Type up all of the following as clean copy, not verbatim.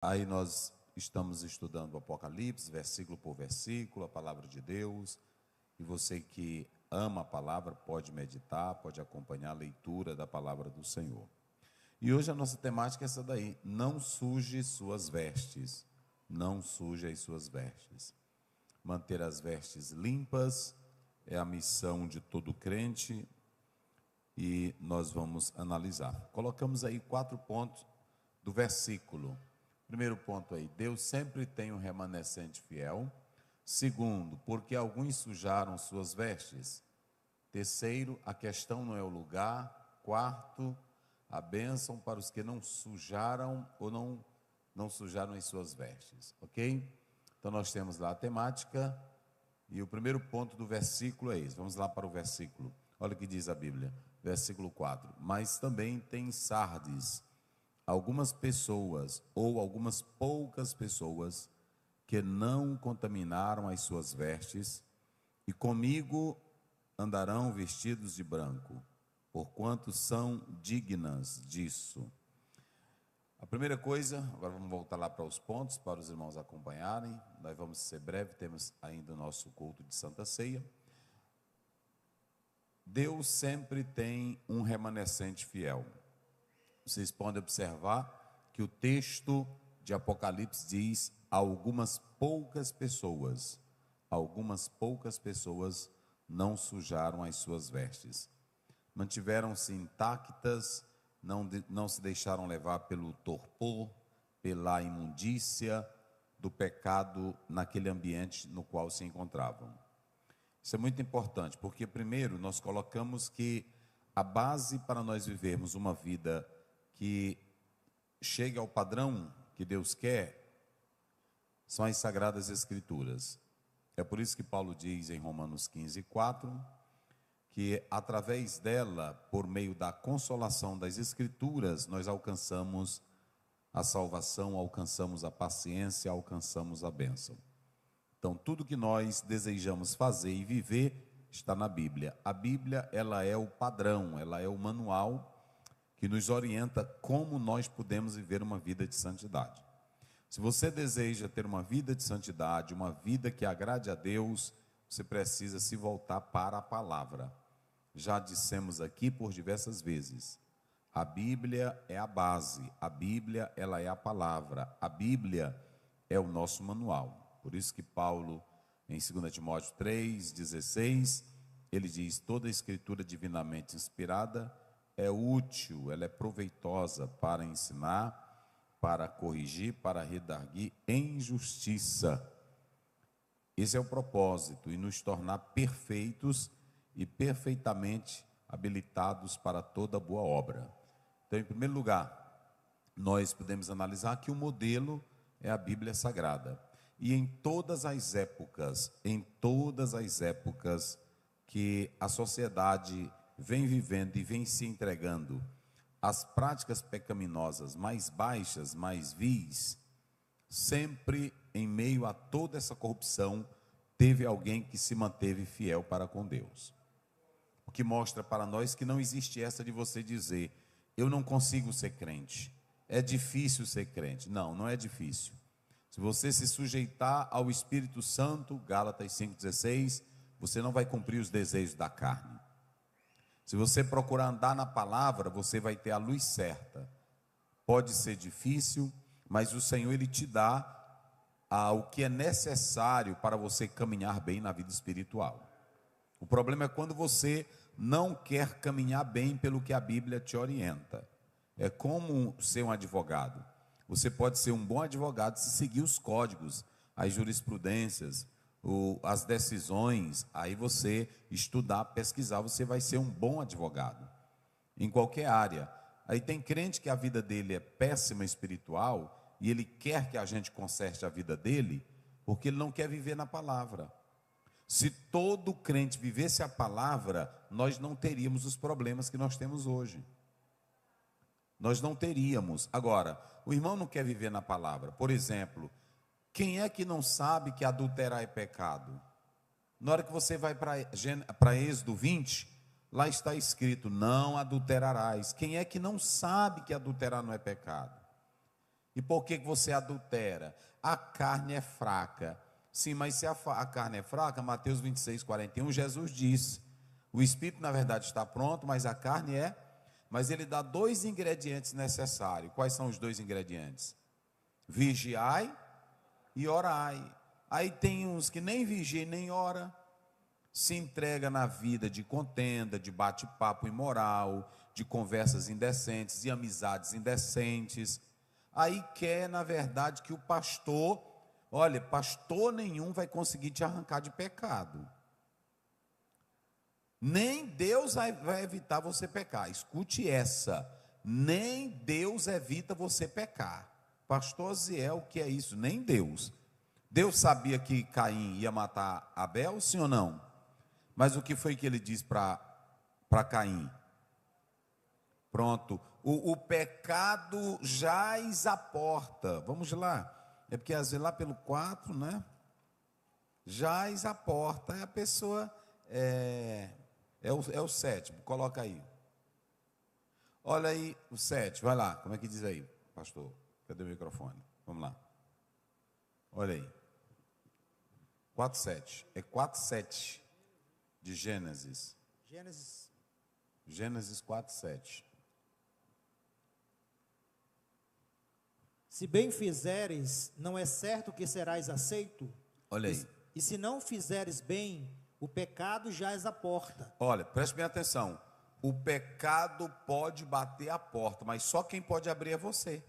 Aí nós estamos estudando o Apocalipse, versículo por versículo, a palavra de Deus. E você que ama a palavra pode meditar, pode acompanhar a leitura da palavra do Senhor. E hoje a nossa temática é essa daí: não suje suas vestes. Não suje as suas vestes. Manter as vestes limpas é a missão de todo crente e nós vamos analisar. Colocamos aí 4 pontos do versículo. Primeiro ponto aí: Deus sempre tem um remanescente fiel. Segundo, porque alguns sujaram suas vestes. Terceiro, a questão não é o lugar. Quarto, a bênção para os que não sujaram ou não sujaram as suas vestes, ok? Então nós temos lá a temática e o primeiro ponto do versículo é esse. Vamos lá para o versículo. Olha o que diz a Bíblia, versículo 4. Mas também tem em Sardes algumas pessoas, ou algumas poucas pessoas, que não contaminaram as suas vestes, e comigo andarão vestidos de branco, porquanto são dignas disso. A primeira coisa, agora vamos voltar lá para os pontos, para os irmãos acompanharem. Nós vamos ser breve, temos ainda o nosso culto de Santa Ceia. Deus sempre tem um remanescente fiel. Vocês podem observar que o texto de Apocalipse diz: algumas poucas pessoas não sujaram as suas vestes. Mantiveram-se intactas, não se deixaram levar pelo torpor, pela imundícia do pecado naquele ambiente no qual se encontravam. Isso é muito importante, porque primeiro nós colocamos que a base para nós vivermos uma vida que chegue ao padrão que Deus quer são as Sagradas Escrituras. É por isso que Paulo diz em Romanos 15:4, que através dela, por meio da consolação das Escrituras, nós alcançamos a salvação, alcançamos a paciência, alcançamos a bênção. Então, tudo que nós desejamos fazer e viver está na Bíblia. A Bíblia, ela é o padrão, ela é o manual que nos orienta como nós podemos viver uma vida de santidade. Se você deseja ter uma vida de santidade, uma vida que agrade a Deus, você precisa se voltar para a palavra. Já dissemos aqui por diversas vezes, a Bíblia é a base, a Bíblia ela é a palavra, a Bíblia é o nosso manual. Por isso que Paulo, em 2 Timóteo 3:16, ele diz: toda a escritura divinamente inspirada é útil, ela é proveitosa para ensinar, para corrigir, para redarguir em justiça. Esse é o propósito, e nos tornar perfeitos e perfeitamente habilitados para toda boa obra. Então, em primeiro lugar, nós podemos analisar que o modelo é a Bíblia Sagrada. E em todas as épocas que a sociedade vem vivendo e vem se entregando às práticas pecaminosas mais baixas, mais vis, sempre em meio a toda essa corrupção, teve alguém que se manteve fiel para com Deus. O que mostra para nós que não existe essa de você dizer: eu não consigo ser crente, é difícil ser crente. Não, não é difícil. Se você se sujeitar ao Espírito Santo, Gálatas 5:16, você não vai cumprir os desejos da carne. Se você procurar andar na palavra, você vai ter a luz certa. Pode ser difícil, mas o Senhor, Ele te dá o que é necessário para você caminhar bem na vida espiritual. O problema é quando você não quer caminhar bem pelo que a Bíblia te orienta. É como ser um advogado. Você pode ser um bom advogado se seguir os códigos, as jurisprudências, as decisões. Aí você estudar, pesquisar, você vai ser um bom advogado em qualquer área. Aí tem crente que a vida dele é péssima espiritual e ele quer que a gente conserte a vida dele porque ele não quer viver na palavra. Se todo crente vivesse a palavra, nós não teríamos os problemas que nós temos hoje. Nós não teríamos. Agora, o irmão não quer viver na palavra. Por exemplo, quem é que não sabe que adulterar é pecado? Na hora que você vai para Êxodo 20, lá está escrito: não adulterarás. Quem é que não sabe que adulterar não é pecado? E por que você adultera? A carne é fraca. Sim, mas se a carne é fraca, Mateus 26, 41, Jesus disse, o espírito na verdade está pronto, mas a carne é... Mas ele dá 2 ingredientes necessários. Quais são os 2 ingredientes? Vigiai e orai. Aí tem uns que nem vigia nem ora, se entrega na vida de contenda, de bate-papo imoral, de conversas indecentes e amizades indecentes. Aí quer, na verdade, que o pastor, olha, pastor nenhum vai conseguir te arrancar de pecado. Nem Deus vai evitar você pecar. Escute essa. Nem Deus evita você pecar. Pastor Ziel, o que é isso? Nem Deus. Deus sabia que Caim ia matar Abel, sim ou não? Mas o que foi que ele disse para Caim? Pronto. O pecado jaz à porta. Vamos lá. É porque às vezes lá pelo 4, né? Jaz à porta. Aí a pessoa... É o 7, coloca aí. Olha aí o 7, vai lá. Como é que diz aí, pastor? Cadê o microfone? Vamos lá. Olha aí. 4:7. É 4:7 de Gênesis. Gênesis 4:7. Se bem fizeres, não é certo que serás aceito? Olha aí. E se não fizeres bem, o pecado jaz à porta. Olha, preste bem atenção. O pecado pode bater a porta, mas só quem pode abrir é você.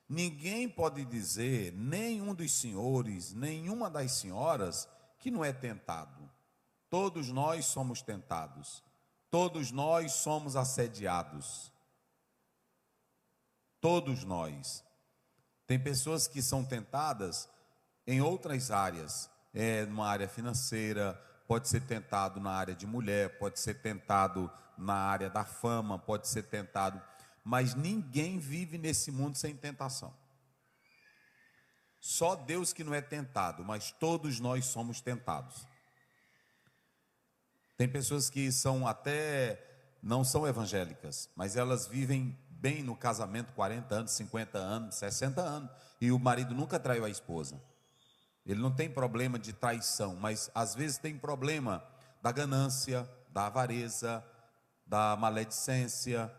Ninguém pode dizer, nenhum dos senhores, nenhuma das senhoras, que não é tentado. Todos nós somos tentados. Todos nós somos assediados. Todos nós. Tem pessoas que são tentadas em outras áreas. Numa área financeira, pode ser tentado na área de mulher, pode ser tentado na área da fama, pode ser tentado, mas ninguém vive nesse mundo sem tentação. Só Deus que não é tentado, mas todos nós somos tentados. Tem pessoas que não são evangélicas, mas elas vivem bem no casamento, 40 anos, 50 anos, 60 anos, e o marido nunca traiu a esposa. Ele não tem problema de traição, mas às vezes tem problema da ganância, da avareza, da maledicência.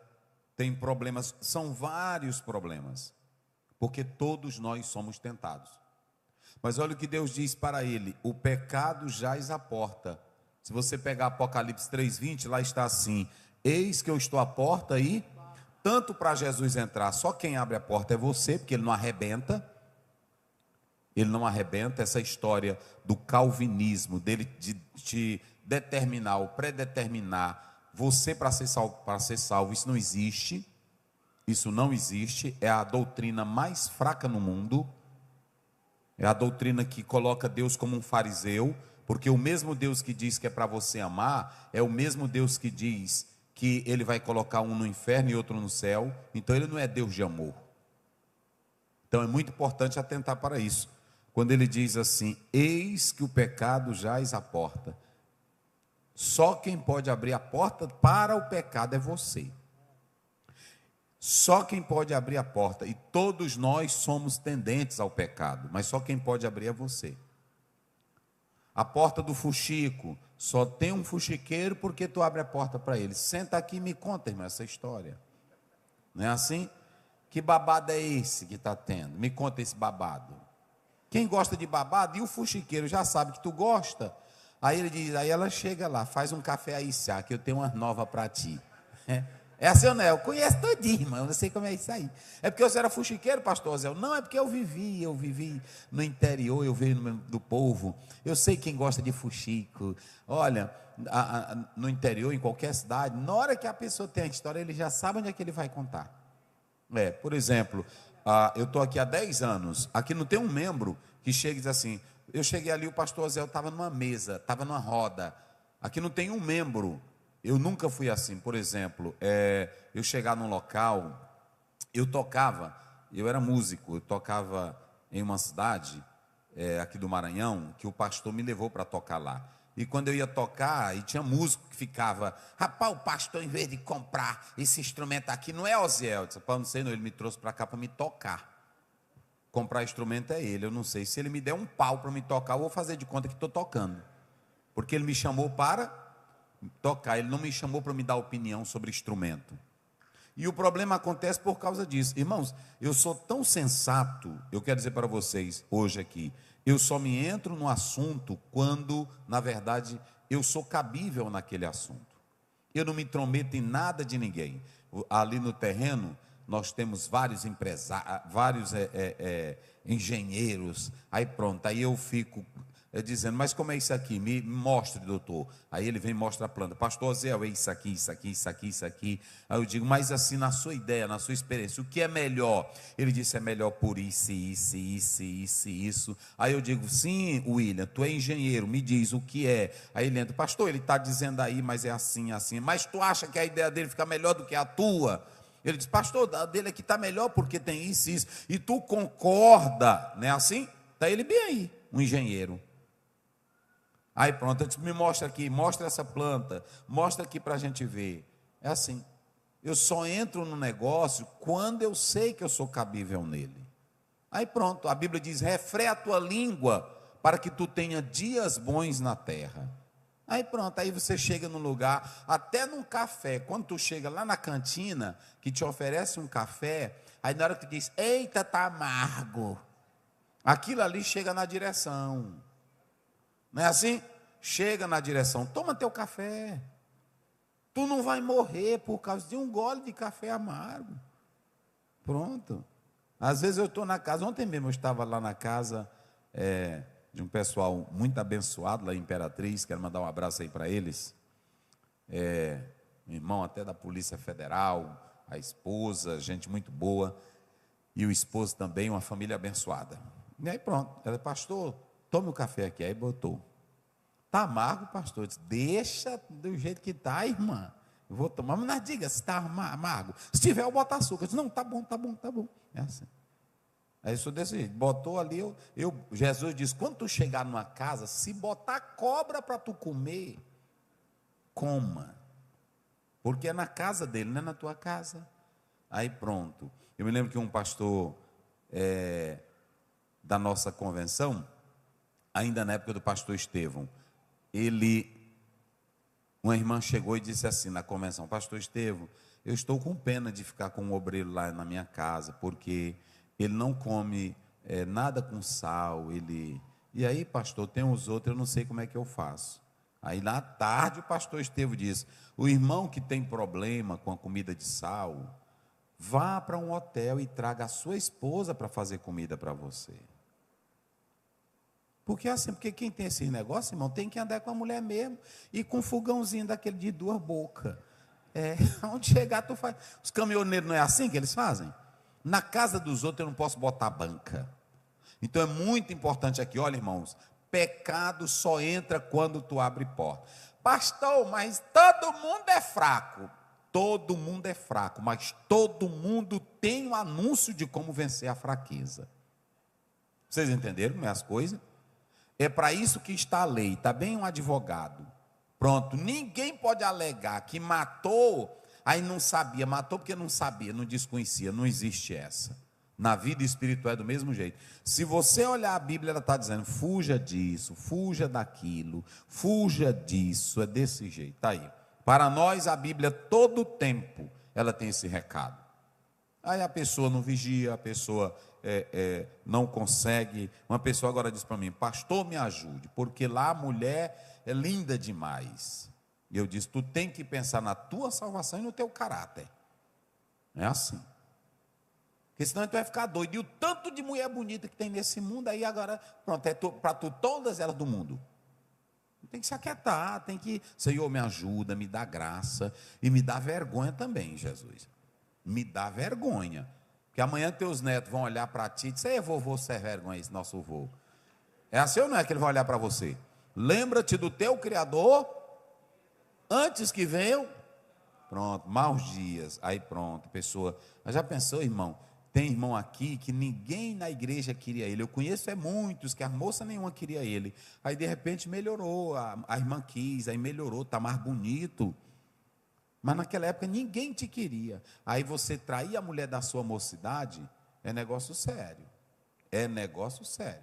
Tem problemas, são vários problemas, porque todos nós somos tentados. Mas olha o que Deus diz para ele: o pecado jaz à porta. Se você pegar Apocalipse 3:20, lá está assim: eis que eu estou à porta e tanto para Jesus entrar, só quem abre a porta é você, porque ele não arrebenta. Ele não arrebenta. Essa história do calvinismo, dele de determinar ou predeterminar você para ser salvo, isso não existe. Isso não existe. É a doutrina mais fraca no mundo. É a doutrina que coloca Deus como um fariseu, porque o mesmo Deus que diz que é para você amar, é o mesmo Deus que diz que ele vai colocar um no inferno e outro no céu. Então ele não é Deus de amor. Então é muito importante atentar para isso. Quando ele diz assim: eis que o pecado jaz à porta. Só quem pode abrir a porta para o pecado é você. Só quem pode abrir a porta. E todos nós somos tendentes ao pecado, mas só quem pode abrir é você. A porta do fuxico, só tem um fuxiqueiro porque tu abre a porta para ele. Senta aqui e me conta, irmão, essa história. Não é assim? Que babado é esse que está tendo? Me conta esse babado. Quem gosta de babado, e o fuxiqueiro já sabe que tu gosta. Aí ele diz, aí ela chega lá, faz um café aí, que eu tenho uma nova para ti. É assim, né? Eu conheço todinho, irmão, eu não sei como é isso aí. É porque você era fuxiqueiro, pastor Zé? Não, é porque eu vivi no interior, eu vejo do povo. Eu sei quem gosta de fuxico. Olha, no interior, em qualquer cidade, na hora que a pessoa tem a história, ele já sabe onde é que ele vai contar. Por exemplo, eu estou aqui há 10 anos, aqui não tem um membro que chega e diz assim, eu cheguei ali, o pastor Zé estava numa mesa, estava numa roda. Aqui não tem um membro. Eu nunca fui assim. Por exemplo, eu chegar num local, eu era músico, eu tocava em uma cidade aqui do Maranhão, que o pastor me levou para tocar lá. E quando eu ia tocar, e tinha músico que ficava, rapaz, o pastor, em vez de comprar esse instrumento aqui, não é Osiel. Eu disse, rapaz, não sei não, ele me trouxe para cá para me tocar. Comprar instrumento é ele, eu não sei. Se ele me der um pau para me tocar, eu vou fazer de conta que estou tocando. Porque ele me chamou para tocar, ele não me chamou para me dar opinião sobre instrumento. E o problema acontece por causa disso. Irmãos, eu sou tão sensato, eu quero dizer para vocês hoje aqui, eu só me entro no assunto quando, na verdade, eu sou cabível naquele assunto. Eu não me intrometo em nada de ninguém. Ali no terreno, nós temos vários empresários, vários engenheiros. Aí pronto, aí eu fico dizendo, mas como é isso aqui? Me mostre, doutor. Aí ele vem e mostra a planta. Pastor Zé, é isso aqui, isso aqui, isso aqui, isso aqui. Aí eu digo, mas assim, na sua ideia, na sua experiência, o que é melhor? Ele disse, é melhor por isso, isso, isso, isso, isso. Aí eu digo, sim, William, tu é engenheiro, me diz o que é. Aí ele entra, pastor, ele está dizendo aí, mas é assim, assim. Mas tu acha que a ideia dele fica melhor do que a tua? Ele diz, pastor, a dele aqui está melhor porque tem isso e isso. E tu concorda, não é assim? Está ele bem aí, um engenheiro. Aí pronto, eu disse, me mostra aqui, mostra essa planta, mostra aqui para a gente ver. É assim, eu só entro no negócio quando eu sei que eu sou cabível nele. Aí pronto, a Bíblia diz, refreia a tua língua para que tu tenha dias bons na terra. Aí pronto, aí você chega no lugar, até num café, quando tu chega lá na cantina, que te oferece um café, aí na hora que tu diz, eita, tá amargo, aquilo ali chega na direção. Não é assim? Chega na direção, toma teu café. Tu não vai morrer por causa de um gole de café amargo. Pronto. Às vezes eu estou na casa, ontem mesmo eu estava lá na casa de um pessoal muito abençoado, lá em Imperatriz, quero mandar um abraço aí para eles. Um irmão até da Polícia Federal, a esposa, gente muito boa, e o esposo também, uma família abençoada. E aí pronto, ela, pastor, tome o café aqui, aí botou. Está amargo, pastor? Eu disse, deixa do jeito que está, irmã. Eu vou tomar, mas não diga se está amargo. Se tiver, eu boto açúcar. Eu disse, não, tá bom, tá bom, tá bom. É assim. Aí eu sou desse jeito. Botou ali, Jesus disse, quando tu chegar numa casa, se botar cobra para tu comer, coma. Porque é na casa dele, não é na tua casa. Aí pronto. Eu me lembro que um pastor da nossa convenção, ainda na época do pastor Estevão, uma irmã chegou e disse assim na convenção, pastor Estevão, eu estou com pena de ficar com um obreiro lá na minha casa, porque ele não come nada com sal, e aí pastor, tem os outros, eu não sei como é que eu faço. Aí na tarde o pastor Estevão disse, o irmão que tem problema com a comida de sal, vá para um hotel e traga a sua esposa para fazer comida para você. Porque assim, porque quem tem esse negócio, irmão, tem que andar com a mulher mesmo, e com um fogãozinho daquele de 2 bocas. Onde chegar, tu faz. Os caminhoneiros não é assim que eles fazem? Na casa dos outros eu não posso botar banca. Então é muito importante aqui, olha, irmãos, pecado só entra quando tu abre porta. Pastor, mas todo mundo é fraco. Todo mundo é fraco, mas todo mundo tem um anúncio de como vencer a fraqueza. Vocês entenderam como é as coisas? É para isso que está a lei, está bem um advogado. Pronto, ninguém pode alegar que matou, aí não sabia, matou porque não sabia, não desconhecia, não existe essa. Na vida espiritual é do mesmo jeito. Se você olhar a Bíblia, ela está dizendo, fuja disso, fuja daquilo, fuja disso, é desse jeito, está aí. Para nós, a Bíblia, todo tempo, ela tem esse recado. Aí a pessoa não vigia, a pessoa não consegue. Uma pessoa agora diz para mim, pastor, me ajude, porque lá a mulher é linda demais. E eu disse, tu tem que pensar na tua salvação e no teu caráter. É assim. Porque senão tu vai ficar doido. E o tanto de mulher bonita que tem nesse mundo, aí agora, pronto, é para tu todas elas do mundo. Tem que se aquietar, tem que, Senhor, me ajuda, me dá graça, e me dá vergonha também, Jesus. Me dá vergonha. Porque amanhã teus netos vão olhar para ti e dizer, ei, vovô, você é vergonha, esse nosso vô. É assim ou não é que ele vai olhar para você? Lembra-te do teu Criador, antes que venham, pronto, maus dias. Aí pronto, pessoa, mas já pensou, irmão, Tem irmão aqui que ninguém na igreja queria ele. Eu conheço muitos que a moça nenhuma queria ele. Aí de repente melhorou, a irmã quis, aí melhorou, está mais bonito. Mas naquela época ninguém te queria. Aí você trair a mulher da sua mocidade é negócio sério. É negócio sério.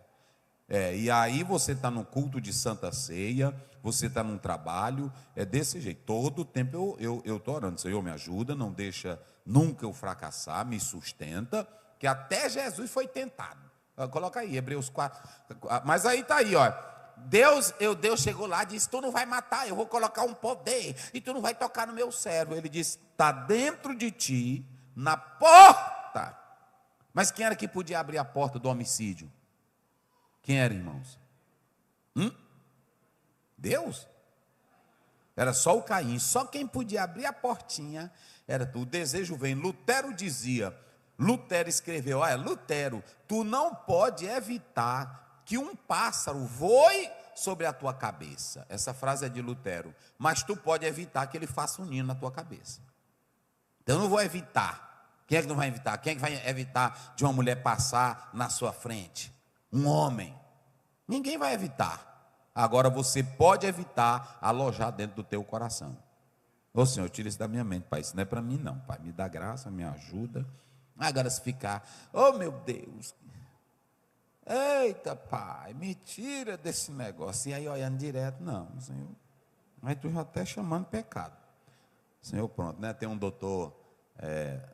E aí você está no culto de Santa Ceia, você está num trabalho, é desse jeito. Todo o tempo eu estou orando, Senhor, me ajuda, não deixa nunca eu fracassar, me sustenta, que até Jesus foi tentado. Coloca aí, Hebreus 4. Mas aí está aí, ó. Deus chegou lá e disse, tu não vai matar, eu vou colocar um poder, e tu não vai tocar no meu servo. Ele disse, está dentro de ti, na porta. Mas quem era que podia abrir a porta do homicídio? Quem era, irmãos? Deus? Era só o Caim, só quem podia abrir a portinha era tu. O desejo vem. Lutero escreveu, olha, Lutero, tu não pode evitar que um pássaro voe sobre a tua cabeça. Essa frase é de Lutero. Mas tu pode evitar que ele faça um ninho na tua cabeça. Então eu não vou evitar. Quem é que não vai evitar? Quem é que vai evitar de uma mulher passar na sua frente? Um homem. Ninguém vai evitar. Agora você pode evitar alojar dentro do teu coração. Ô Senhor, tira isso da minha mente, Pai. Isso não é para mim não, Pai. Me dá graça, me ajuda. Agora se ficar, oh meu Deus, eita Pai, me tira desse negócio. E aí olhando direto, não, Senhor. Aí tu já está chamando pecado. Senhor, pronto, né? Tem um doutor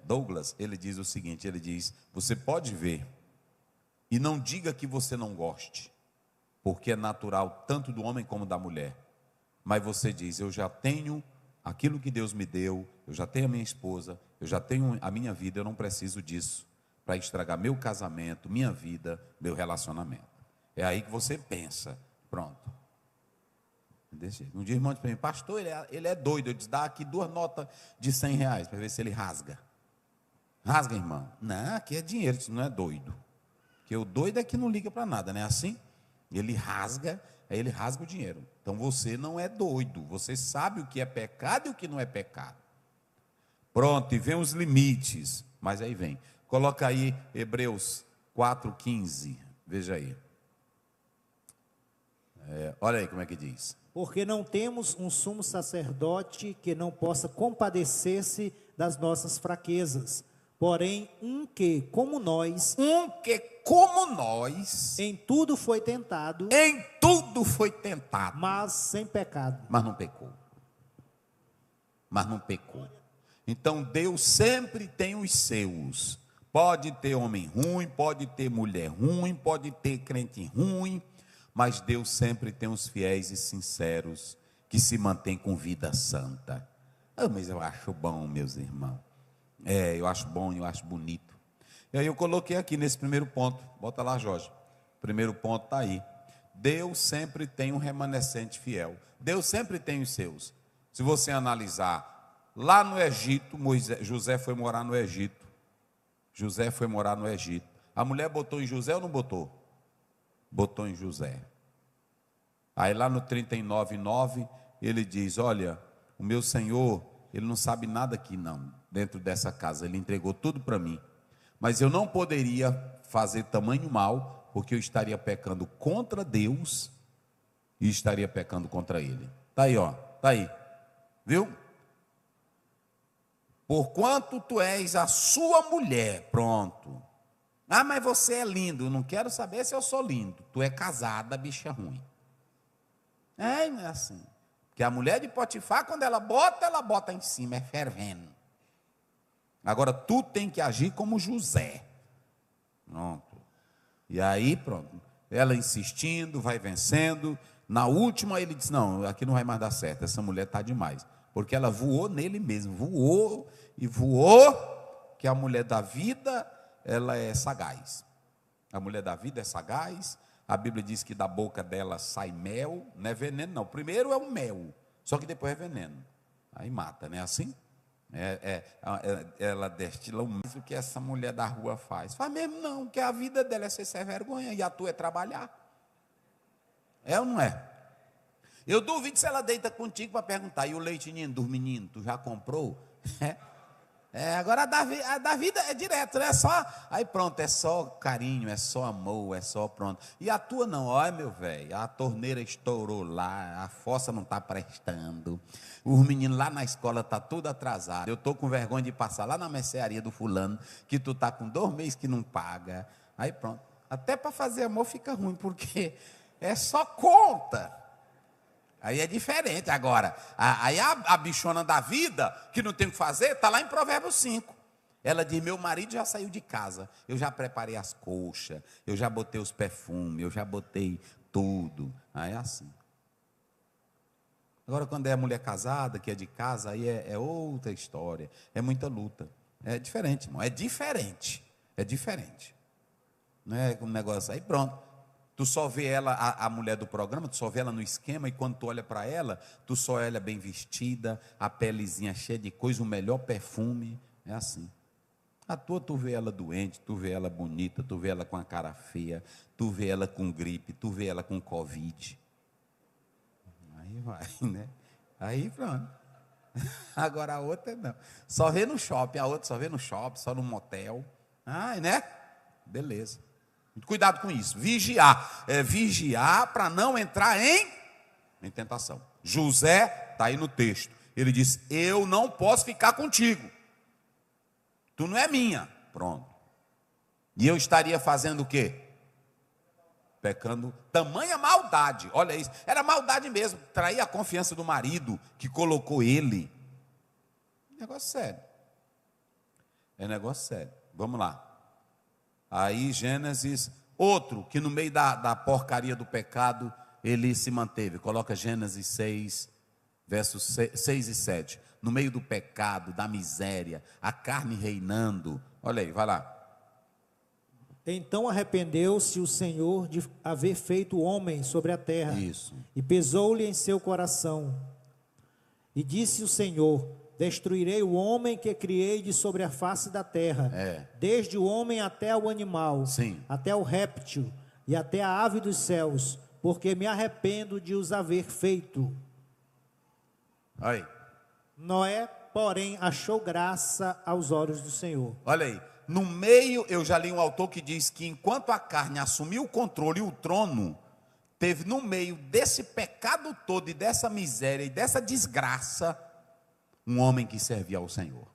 Douglas, ele diz o seguinte, ele diz, você pode ver, e não diga que você não goste, porque é natural tanto do homem como da mulher. Mas você diz, eu já tenho aquilo que Deus me deu, eu já tenho a minha esposa, eu já tenho a minha vida, eu não preciso disso para estragar meu casamento, minha vida, meu relacionamento. É aí que você pensa, pronto. Um dia o irmão disse para mim, pastor, ele é doido. Eu disse, dá aqui 2 notas de R$100 para ver se ele rasga. Rasga, irmão? Não, aqui é dinheiro, isso não é doido. Porque o doido é que não liga para nada, não é assim? Ele rasga, aí ele rasga o dinheiro. Então você não é doido, você sabe o que é pecado e o que não é pecado. Pronto, e vem os limites, mas aí vem. Coloca aí Hebreus 4,15, veja aí. Olha aí como é que diz. Porque não temos um sumo sacerdote que não possa compadecer-se das nossas fraquezas, porém um que, como nós, em tudo foi tentado, mas sem pecado. Mas não pecou. Então Deus sempre tem os seus. Pode ter homem ruim, pode ter mulher ruim, pode ter crente ruim, mas Deus sempre tem os fiéis e sinceros que se mantêm com vida santa. Mas eu acho bom, meus irmãos. Eu acho bom, eu acho bonito. E aí eu coloquei aqui nesse primeiro ponto. Bota lá, Jorge. Primeiro ponto está aí. Deus sempre tem um remanescente fiel. Deus sempre tem os seus. Se você analisar, lá no Egito, José foi morar no Egito. A mulher botou em José ou não botou? Botou em José. Aí lá no 39:9, ele diz, olha, o meu Senhor, ele não sabe nada aqui não, dentro dessa casa, ele entregou tudo para mim, mas eu não poderia fazer tamanho mal, porque eu estaria pecando contra Deus, e estaria pecando contra ele. Está aí, ó, está aí, viu? Porquanto tu és a sua mulher, pronto. Mas você é lindo. Eu não quero saber se eu sou lindo. Tu é casada, bicha ruim. Não é assim. Porque a mulher de Potifar, quando ela bota em cima, é fervendo. Agora, tu tem que agir como José. Pronto. E aí, pronto. Ela insistindo, vai vencendo. Na última, ele disse, não, aqui não vai mais dar certo. Essa mulher está demais. Porque ela voou nele mesmo. Voou, que a mulher da vida... ela é sagaz. A mulher da vida é sagaz. A Bíblia diz que da boca dela sai mel. Não é veneno não. Primeiro é o mel, só que depois é veneno. Aí mata, não é assim? Ela destila mais do que essa mulher da rua faz. Faz mesmo não, que a vida dela é ser sem vergonha e a tua é trabalhar. É ou não é? Eu duvido se ela deita contigo para perguntar, e o leitinho dos meninos, tu já comprou? Agora a da vida é direto, né? É só, aí pronto, é só carinho, é só amor, é só pronto. E a tua não, olha meu velho, a torneira estourou lá, a fossa não está prestando, os meninos lá na escola tá tudo atrasado, eu estou com vergonha de passar lá na mercearia do fulano, que tu tá com 2 meses que não paga, aí pronto. Até para fazer amor fica ruim, porque é só conta. Aí é diferente. Agora, aí a bichona da vida, que não tem o que fazer, está lá em Provérbios 5. Ela diz, meu marido já saiu de casa, eu já preparei as coxas, eu já botei os perfumes, eu já botei tudo. Aí é assim. Agora, quando é a mulher casada, que é de casa, aí é outra história. É muita luta. É diferente, irmão. É diferente. É diferente. Não é um negócio aí, pronto. Tu só vê ela, a mulher do programa, tu só vê ela no esquema, e quando tu olha para ela, tu só olha bem vestida, a pelezinha cheia de coisa, o melhor perfume, é assim. A tua, tu vê ela doente, tu vê ela bonita, tu vê ela com a cara feia, tu vê ela com gripe, tu vê ela com Covid. Aí vai, né? Aí pronto. Agora a outra não. Só vê no shopping, a outra só vê no shopping, só no motel. Né? Beleza. Cuidado com isso, vigiar. Vigiar para não entrar em tentação. José, está aí no texto, ele diz, eu não posso ficar contigo, tu não é minha, pronto. E eu estaria fazendo o quê? Pecando, tamanha maldade, olha isso, era maldade mesmo, trair a confiança do marido, que colocou ele. Negócio sério, é negócio sério, vamos lá. Aí Gênesis, outro que no meio da porcaria do pecado, ele se manteve. Coloca Gênesis 6, versos 6 e 7. No meio do pecado, da miséria, a carne reinando. Olha aí, vai lá. Então arrependeu-se o Senhor de haver feito o homem sobre a terra. Isso. E pesou-lhe em seu coração. E disse o Senhor, destruirei o homem que criei de sobre a face da terra, desde o homem até o animal, sim, até o réptil e até a ave dos céus, porque me arrependo de os haver feito. Aí. Noé, porém, achou graça aos olhos do Senhor. Olha aí, no meio, eu já li um autor que diz que enquanto a carne assumiu o controle e o trono, teve no meio desse pecado todo e dessa miséria e dessa desgraça, um homem que servia ao Senhor.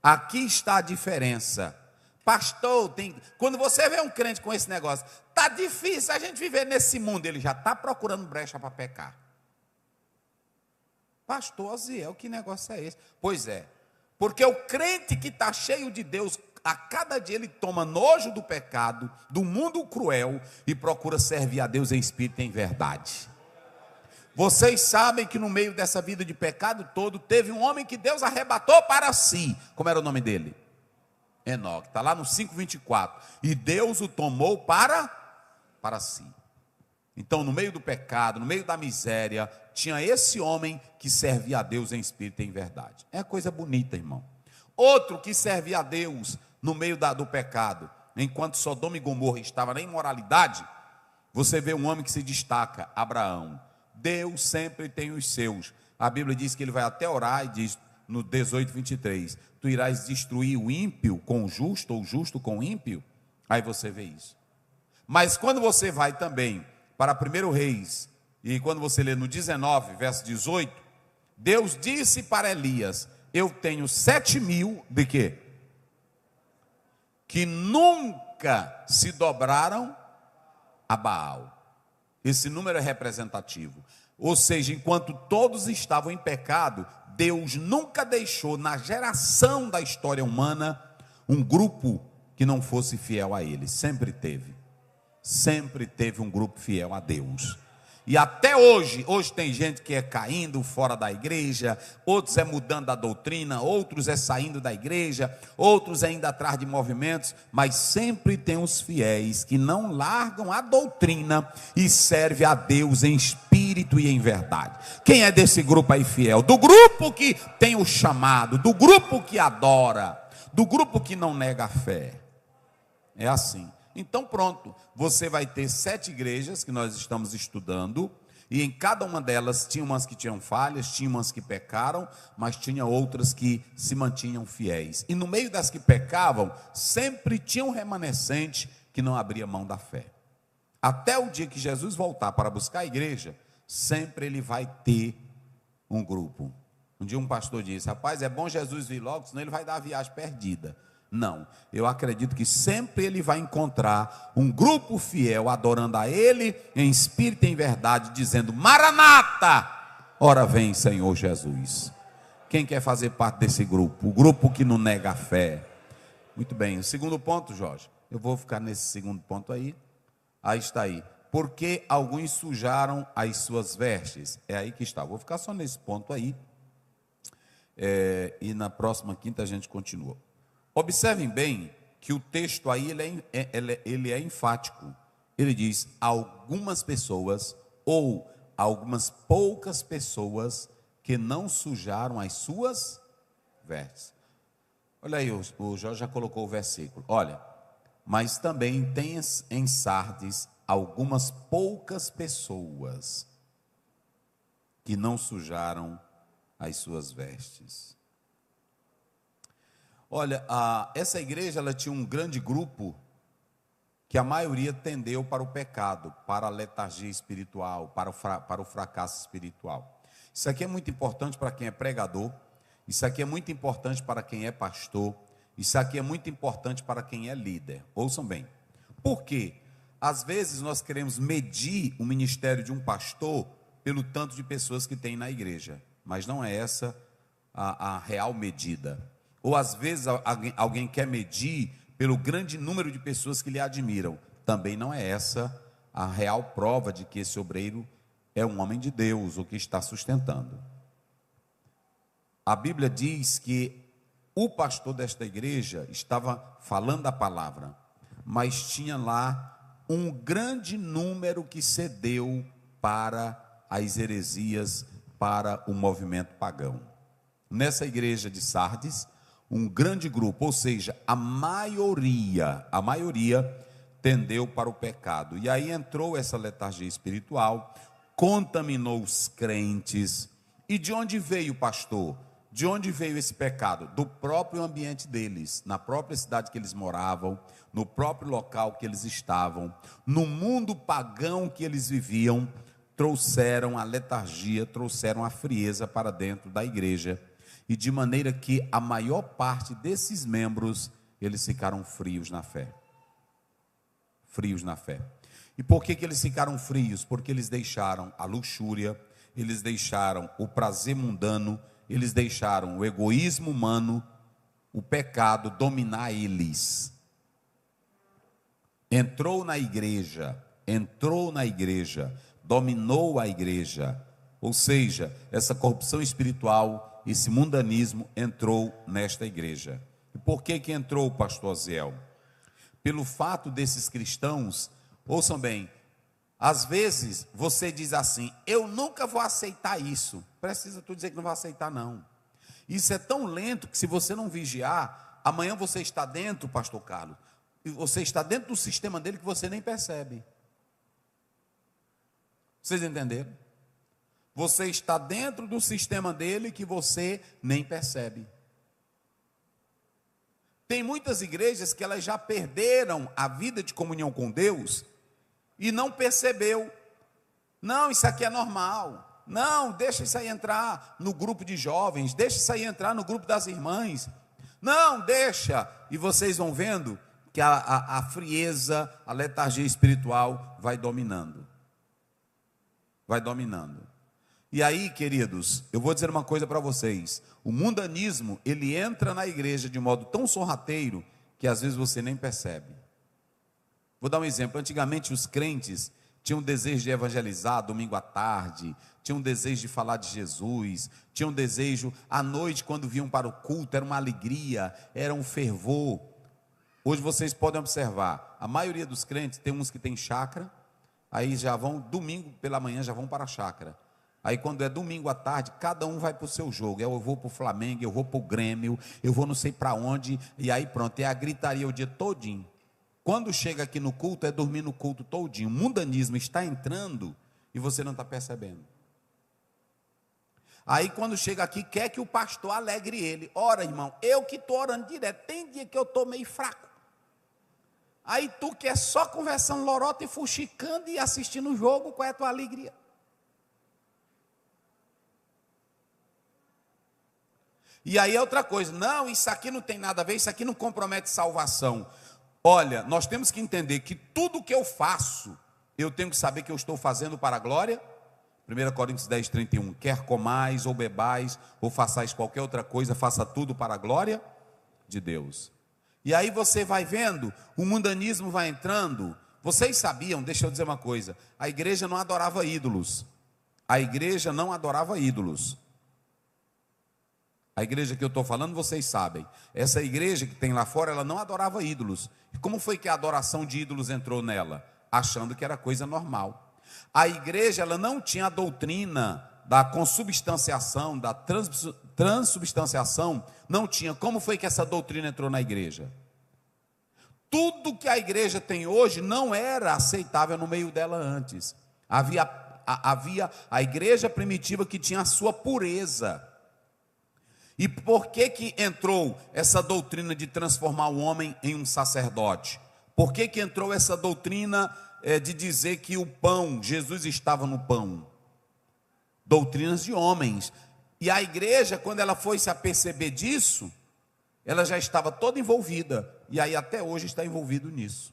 Aqui está a diferença. Pastor, quando você vê um crente com esse negócio, está difícil a gente viver nesse mundo, ele já está procurando brecha para pecar. Pastor Osiel, que negócio é esse? Pois é, porque o crente que está cheio de Deus, a cada dia ele toma nojo do pecado, do mundo cruel, e procura servir a Deus em espírito e em verdade. Vocês sabem que no meio dessa vida de pecado todo, teve um homem que Deus arrebatou para si. Como era o nome dele? Enoque, está lá no 5:24. E Deus o tomou para si. Então, no meio do pecado, no meio da miséria, tinha esse homem que servia a Deus em espírito e em verdade. É coisa bonita, irmão. Outro que servia a Deus no meio do pecado, enquanto Sodoma e Gomorra estava na imoralidade, você vê um homem que se destaca, Abraão. Deus sempre tem os seus. A Bíblia diz que ele vai até orar e diz no 18:23, tu irás destruir o ímpio com o justo, ou o justo com o ímpio? Aí você vê isso. Mas quando você vai também para 1 Reis, e quando você lê no 19, verso 18, Deus disse para Elias, eu tenho 7.000 de quê? Que nunca se dobraram a Baal. Esse número é representativo. Ou seja, enquanto todos estavam em pecado, Deus nunca deixou na geração da história humana um grupo que não fosse fiel a Ele. Sempre teve. Sempre teve um grupo fiel a Deus. E até hoje tem gente que é caindo fora da igreja, outros é mudando a doutrina, outros é saindo da igreja, outros é indo atrás de movimentos, mas sempre tem os fiéis que não largam a doutrina e servem a Deus em espírito e em verdade. Quem é desse grupo aí fiel? Do grupo que tem o chamado, do grupo que adora, do grupo que não nega a fé. É assim. Então pronto, você vai ter 7 igrejas que nós estamos estudando, E em cada uma delas, tinha umas que tinham falhas, tinha umas que pecaram, mas tinha outras que se mantinham fiéis. E no meio das que pecavam, sempre tinha um remanescente que não abria mão da fé. Até o dia que Jesus voltar para buscar a igreja, sempre ele vai ter um grupo. Um dia um pastor disse: rapaz, é bom Jesus vir logo, senão ele vai dar a viagem perdida. Não, eu acredito que sempre ele vai encontrar um grupo fiel adorando a ele em espírito e em verdade, dizendo: Maranata, ora vem Senhor Jesus. Quem quer fazer parte desse grupo? O grupo que não nega a fé. Muito bem, o segundo ponto, Jorge, eu vou ficar nesse segundo ponto aí. Aí está aí. Porque alguns sujaram as suas vestes. É aí que está, vou ficar só nesse ponto aí. E na próxima quinta a gente continua. Observem bem que o texto aí ele é enfático. Ele diz: algumas pessoas, ou algumas poucas pessoas, que não sujaram as suas vestes. Olha aí, o Jorge já colocou o versículo. Olha, mas também tem em Sardes algumas poucas pessoas que não sujaram as suas vestes. Olha, essa igreja ela tinha um grande grupo que a maioria tendeu para o pecado, para a letargia espiritual, para o fracasso espiritual. Isso aqui é muito importante para quem é pregador, isso aqui é muito importante para quem é pastor, isso aqui é muito importante para quem é líder. Ouçam bem. Por quê? Às vezes nós queremos medir o ministério de um pastor pelo tanto de pessoas que tem na igreja, mas não é essa a real medida. Ou às vezes alguém quer medir pelo grande número de pessoas que lhe admiram. Também não é essa a real prova de que esse obreiro é um homem de Deus, o que está sustentando. A Bíblia diz que o pastor desta igreja estava falando a palavra, mas tinha lá um grande número que cedeu para as heresias, para o movimento pagão. Nessa igreja de Sardes, um grande grupo, ou seja, a maioria tendeu para o pecado. E aí entrou essa letargia espiritual, contaminou os crentes. E de onde veio, pastor? De onde veio esse pecado? Do próprio ambiente deles, na própria cidade que eles moravam, no próprio local que eles estavam, no mundo pagão que eles viviam, trouxeram a letargia, trouxeram a frieza para dentro da igreja. E de maneira que a maior parte desses membros, eles ficaram frios na fé. Frios na fé. E por que eles ficaram frios? Porque eles deixaram a luxúria, eles deixaram o prazer mundano, eles deixaram o egoísmo humano, o pecado dominar eles. Entrou na igreja, dominou a igreja. Ou seja, essa corrupção espiritual, esse mundanismo entrou nesta igreja. E por que entrou, pastor Aziel? Pelo fato desses cristãos, ouçam bem, às vezes você diz assim: eu nunca vou aceitar isso. Precisa tu dizer que não vai aceitar, não. Isso é tão lento que se você não vigiar, amanhã você está dentro, pastor Carlos, e você está dentro do sistema dele que você nem percebe. Vocês entenderam? Você está dentro do sistema dele que você nem percebe. Tem muitas igrejas que elas já perderam a vida de comunhão com Deus e não percebeu. Não, isso aqui é normal. Não, deixa isso aí entrar no grupo de jovens, deixa isso aí entrar no grupo das irmãs. Não, deixa. E vocês vão vendo que a frieza, a letargia espiritual vai dominando. Vai dominando. E aí, queridos, eu vou dizer uma coisa para vocês: o mundanismo, ele entra na igreja de modo tão sorrateiro que às vezes você nem percebe. Vou dar um exemplo. Antigamente os crentes tinham desejo de evangelizar domingo à tarde, tinham desejo de falar de Jesus, tinham desejo à noite, quando vinham para o culto, era uma alegria, era um fervor. Hoje vocês podem observar, a maioria dos crentes, tem uns que tem chácara, aí já vão, domingo pela manhã já vão para a chácara. Aí quando é domingo à tarde, cada um vai para o seu jogo. Eu vou para o Flamengo, eu vou para o Grêmio, eu vou não sei para onde, e aí pronto, é a gritaria o dia todinho. Quando chega aqui no culto, é dormir no culto todinho. O mundanismo está entrando e você não está percebendo. Aí quando chega aqui, quer que o pastor alegre ele. Ora, irmão, eu que estou orando direto, tem dia que eu estou meio fraco. Aí tu que é só conversando lorota e fuxicando e assistindo o jogo, qual é a tua alegria? E aí é outra coisa, não, isso aqui não tem nada a ver, isso aqui não compromete salvação. Olha, nós temos que entender que tudo que eu faço, eu tenho que saber que eu estou fazendo para a glória. 1 Coríntios 10, 31, quer comais ou bebais, ou façais qualquer outra coisa, faça tudo para a glória de Deus. E aí você vai vendo, o mundanismo vai entrando. Vocês sabiam, deixa eu dizer uma coisa, a igreja não adorava ídolos. A igreja não adorava ídolos. A igreja que eu estou falando, vocês sabem. Essa igreja que tem lá fora, ela não adorava ídolos. E como foi que a adoração de ídolos entrou nela? Achando que era coisa normal. A igreja, ela não tinha a doutrina da consubstanciação, da transubstanciação, não tinha. Como foi que essa doutrina entrou na igreja? Tudo que a igreja tem hoje não era aceitável no meio dela antes. Havia a igreja primitiva que tinha a sua pureza. E por que entrou essa doutrina de transformar o homem em um sacerdote? Por que entrou essa doutrina de dizer que o pão, Jesus estava no pão? Doutrinas de homens. E a igreja, quando ela foi se aperceber disso, ela já estava toda envolvida. E aí até hoje está envolvido nisso.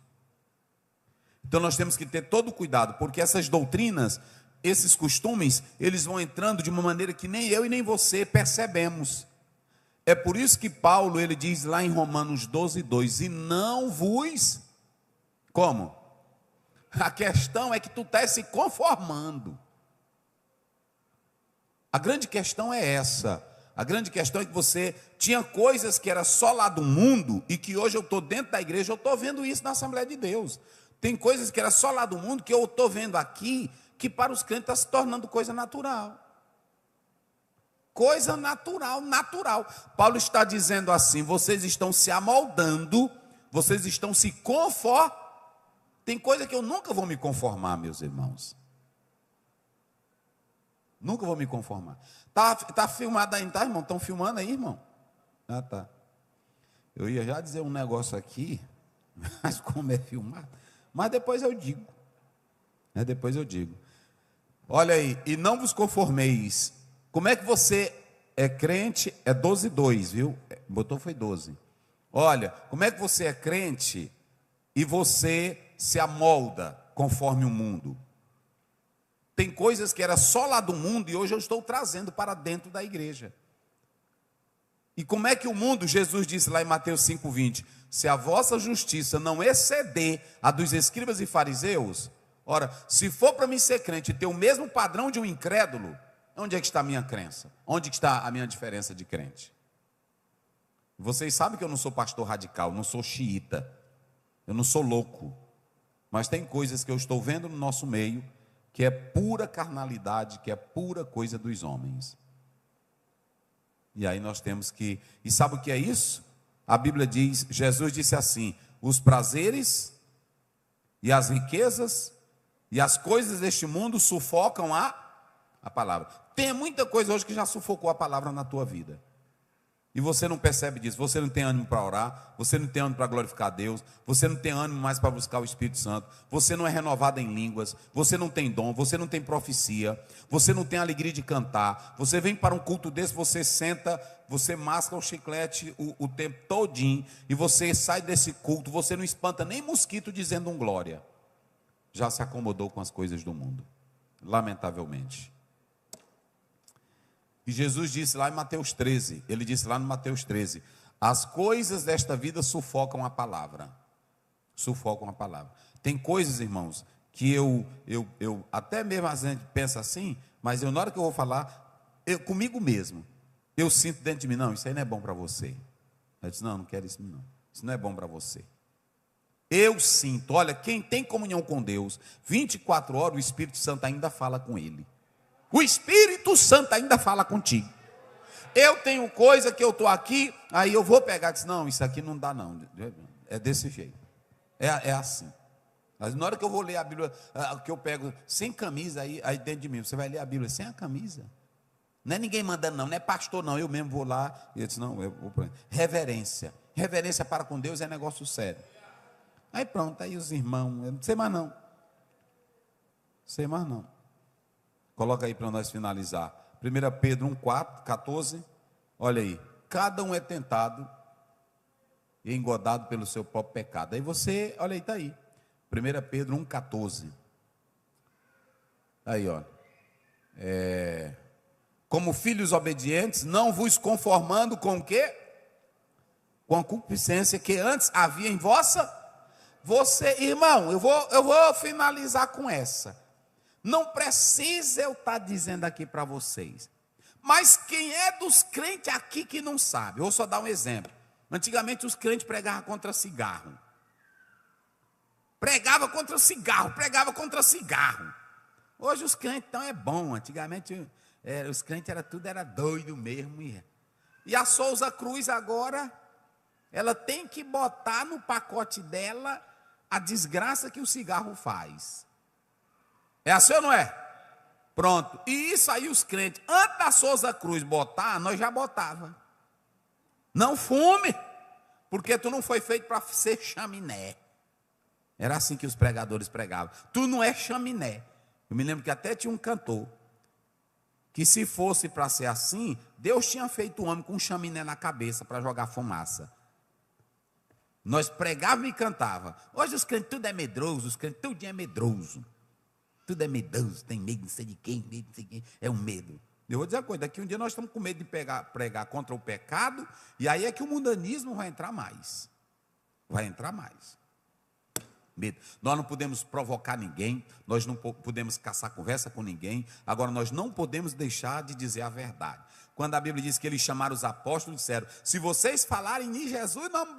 Então nós temos que ter todo cuidado, porque essas doutrinas, esses costumes, eles vão entrando de uma maneira que nem eu e nem você percebemos. É por isso que Paulo, ele diz lá em Romanos 12, 2, e não vos... Como? A questão é que tu está se conformando. A grande questão é essa. A grande questão é que você tinha coisas que era só lá do mundo, e que hoje eu estou dentro da igreja, eu estou vendo isso na Assembleia de Deus. Tem coisas que era só lá do mundo, que eu estou vendo aqui, que para os crentes está se tornando coisa natural. Coisa natural, natural. Paulo está dizendo assim, vocês estão se amoldando, vocês estão se conformando. Tem coisa que eu nunca vou me conformar, meus irmãos. Nunca vou me conformar. Tá filmado aí, tá, irmão? Estão filmando aí, irmão? Ah, tá. Eu ia já dizer um negócio aqui, mas como é filmado? Mas depois eu digo. Depois eu digo. Olha aí, e não vos conformeis. Como é que você é crente? É 12:2, viu? Botou foi 12. Olha, como é que você é crente e você se amolda conforme o mundo? Tem coisas que era só lá do mundo e hoje eu estou trazendo para dentro da igreja. E como é que o mundo, Jesus disse lá em Mateus 5:20, se a vossa justiça não exceder a dos escribas e fariseus, ora, se for para mim ser crente e ter o mesmo padrão de um incrédulo, onde é que está a minha crença? Onde está a minha diferença de crente? Vocês sabem que eu não sou pastor radical, não sou xiita, eu não sou louco, mas tem coisas que eu estou vendo no nosso meio, que é pura carnalidade, que é pura coisa dos homens. E aí nós temos que... E sabe o que é isso? A Bíblia diz, Jesus disse assim, os prazeres e as riquezas e as coisas deste mundo sufocam a palavra. Tem muita coisa hoje que já sufocou a palavra na tua vida. E você não percebe disso, você não tem ânimo para orar, você não tem ânimo para glorificar a Deus, você não tem ânimo mais para buscar o Espírito Santo, você não é renovado em línguas, você não tem dom, você não tem profecia, você não tem alegria de cantar, você vem para um culto desse, você senta, você masca o chiclete o tempo todinho, e você sai desse culto, você não espanta nem mosquito dizendo um glória. Já se acomodou com as coisas do mundo, lamentavelmente. E Jesus disse lá em Mateus 13, ele disse lá no Mateus 13, as coisas desta vida sufocam a palavra. Sufocam a palavra. Tem coisas, irmãos, que eu até mesmo a gente pensa assim, mas na hora que eu vou falar, comigo mesmo, eu sinto dentro de mim, não, isso aí não é bom para você. Eu disse, não quero isso não. Isso não é bom para você. Eu sinto, olha, quem tem comunhão com Deus, 24 horas o Espírito Santo ainda fala com ele. O Espírito Santo ainda fala contigo. Eu tenho coisa que eu estou aqui, aí eu vou pegar e dizer, não, isso aqui não dá não. É desse jeito. É assim. Mas na hora que eu vou ler a Bíblia, que eu pego sem camisa, aí dentro de mim, você vai ler a Bíblia sem a camisa. Não é ninguém mandando não é pastor não, eu mesmo vou lá, e eu disse, não, eu vou para reverência. Reverência para com Deus é negócio sério. Aí pronto, aí os irmãos, eu não sei mais não. Sei mais não. Coloca aí para nós finalizar. 1 Pedro 1,14, olha aí. Cada um é tentado e engodado pelo seu próprio pecado. Aí você, olha aí, está aí. 1 Pedro 1,14. Aí, ó. Como filhos obedientes, não vos conformando com o quê? Com a concupiscência que antes havia em você, irmão, eu vou finalizar com essa. Não precisa eu estar dizendo aqui para vocês. Mas quem é dos crentes aqui que não sabe? Eu vou só dar um exemplo. Antigamente os crentes pregavam contra cigarro. Pregava contra cigarro. Hoje os crentes, então, é bom. Antigamente os crentes era doido mesmo. E a Souza Cruz agora, ela tem que botar no pacote dela a desgraça que o cigarro faz. É assim ou não é? Pronto. E isso aí os crentes, antes da Souza Cruz botar, nós já botava. Não fume, porque tu não foi feito para ser chaminé. Era assim que os pregadores pregavam. Tu não é chaminé. Eu me lembro que até tinha um cantor, que se fosse para ser assim, Deus tinha feito o homem com um chaminé na cabeça para jogar fumaça. Nós pregávamos e cantava. Hoje os crentes tudo é medroso, os crentes tudo é medroso. Tudo é medroso, tem medo de não sei de quem, medo de não sei de quem, é um medo. Eu vou dizer uma coisa, daqui um dia nós estamos com medo de pregar contra o pecado, e aí é que o mundanismo vai entrar mais. Vai entrar mais. Medo. Nós não podemos provocar ninguém, nós não podemos caçar conversa com ninguém, agora nós não podemos deixar de dizer a verdade. Quando a Bíblia diz que eles chamaram os apóstolos e disseram, se vocês falarem em Jesus, não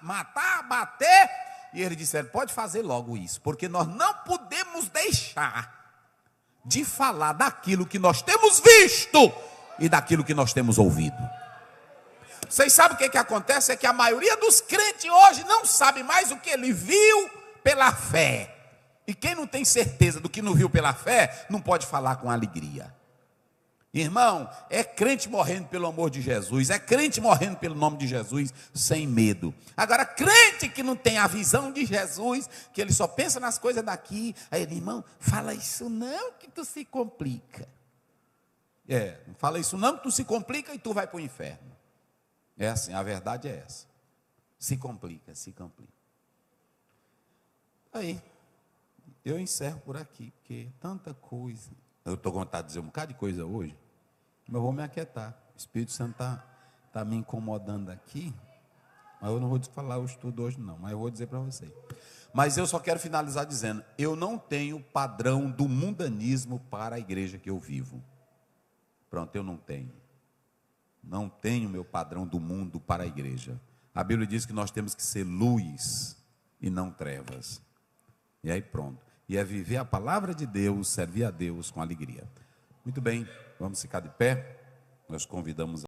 matar, bater, e eles disseram, pode fazer logo isso, porque nós não podemos deixar de falar daquilo que nós temos visto e daquilo que nós temos ouvido. Vocês sabem o que acontece? É que a maioria dos crentes hoje não sabe mais o que ele viu pela fé. E quem não tem certeza do que não viu pela fé, não pode falar com alegria. Irmão, é crente morrendo pelo amor de Jesus, é crente morrendo pelo nome de Jesus, sem medo. Agora, crente que não tem a visão de Jesus, que ele só pensa nas coisas daqui, aí ele, irmão, fala isso não que tu se complica. Não fala isso não que tu se complica e tu vai para o inferno. É assim, a verdade é essa. Se complica. Aí, eu encerro por aqui, porque tanta coisa. Eu estou com vontade de dizer um bocado de coisa hoje, mas eu vou me aquietar. O Espírito Santo está me incomodando aqui, mas eu não vou falar o estudo hoje não, mas eu vou dizer para vocês. Mas eu só quero finalizar dizendo, eu não tenho padrão do mundanismo para a igreja que eu vivo. Pronto, eu não tenho. Não tenho meu padrão do mundo para a igreja. A Bíblia diz que nós temos que ser luz e não trevas. E aí pronto. E é viver a palavra de Deus, servir a Deus com alegria. Muito bem, vamos ficar de pé. Nós convidamos